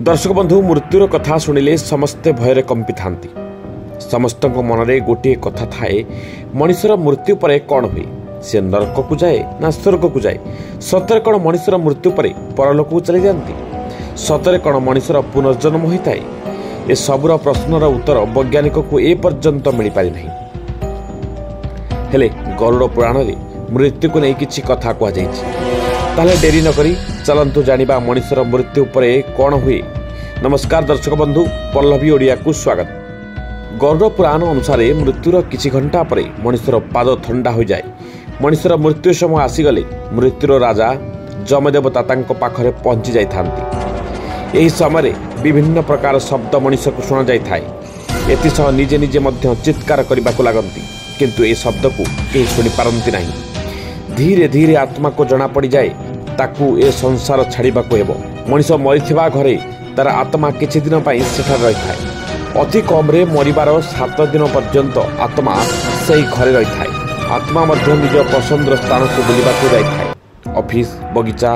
दर्शक बंधु मृत्युर कथा शुणिले समस्ते भय कंपी था। समस्त मनरे गोटे कथा थाए, मनुष्यर मृत्यु पर कौन हुए, से नरक को जाए ना स्वर्ग को जाए। सतरे कौन मनुष्यर मृत्यु पर परलोक को चली जाती, सतरे कौन मनुष्यर पुनर्जन्म होता है। ए सबुर प्रश्नर उत्तर वैज्ञानिक को ए पर्यंत मिल पारि नहीं। हेले गरुड़ पुराण रे मृत्यु को नहीं किछि कथा कह जाइछि। डेरी न करी चलंतु जानिबा मनुष्यर मृत्यु पर कौन हुए। नमस्कार दर्शक बंधु, पल्लवी ओडिया को स्वागत। गरुड़ पुराण अनुसार मृत्युर किछि घंटा पर मनुष्यर पाद ठंडा हो जाए। मनुष्यर मृत्यु समय आसीगले मृत्युर राजा जमदेवता तांको पाखरे पहुंची जाई थांती। एही समय विभिन्न प्रकार शब्द मनुष्य को शुणा जाई थाए। एतिसह निजे निजे मध्य चित्कार करने को लगती, किंतु ए शब्द को केही शुणी पारंती नहीं। धीरे धीरे आत्मा को जना पड़ जाए ताकू ए संसार छाड़ाकू हेब। मनीष मरीथिबा घरे तार आत्मा किछि दिन पई सेठा रही थाए। अति कम रे मरिबार 7 दिन पर्यंत आत्मा सही घरे रही थाए। आत्मा मध्य निज पसंदर स्थान को बुलिबाकू जाई थाए। ऑफिस, बगीचा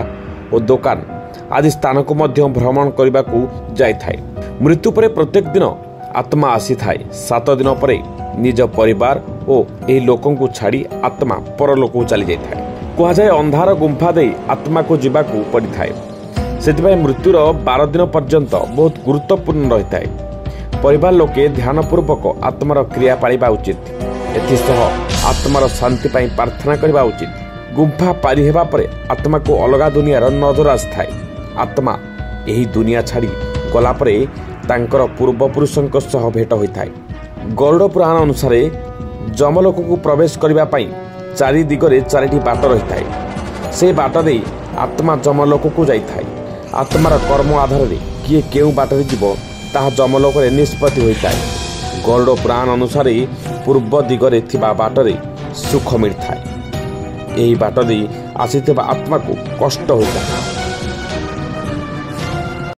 और दुकान आदि स्थान को मध्य भ्रमण करने को जाई थाए। मृत्यु पर प्रत्येक दिन आत्मा आसी थाए। 7 दिन पर निज परिवार और एही लोकों को छाड़ी आत्मा परलोक को चली जाई थाए। कह जाए अंधार गुंफा दे आत्मा को जीवाकू पड़ी थाए। सेतिबाई मृत्युर 12 दिन पर्यंत बहुत गुरुत्वपूर्ण रही थाए। परिवार लोके ध्यानपूर्वक आत्मार क्रिया पालिबा उचित। एथिसह आत्मार शांति पाई प्रार्थना करबा उचित। गुंफा पारि हेबा परे आत्मा को अलगा दुनियार नजर आस्थाए। आत्मा एही दुनिया छाड़ी गला परे तांकर पूर्वपुरुषंक सह भेट होइथाए। गरुड़ पुराण अनुसार जमलोक को प्रवेश करबा पई 4 दिगरे 4टी बाट रही थाए। से बाट दे आत्मा जमलोक को जाई थाए। आत्मार कर्म आधार रे किए केउ बाटरे जीव ताहा जमलोक रे निष्पत्ति होइथाए। गरुड़ पुराण अनुसार पूर्व दिगरे थिबा बाटरे सुख मिलथाए। एही बाट दे आसीथिबा आत्मा को कष्ट होइथाए।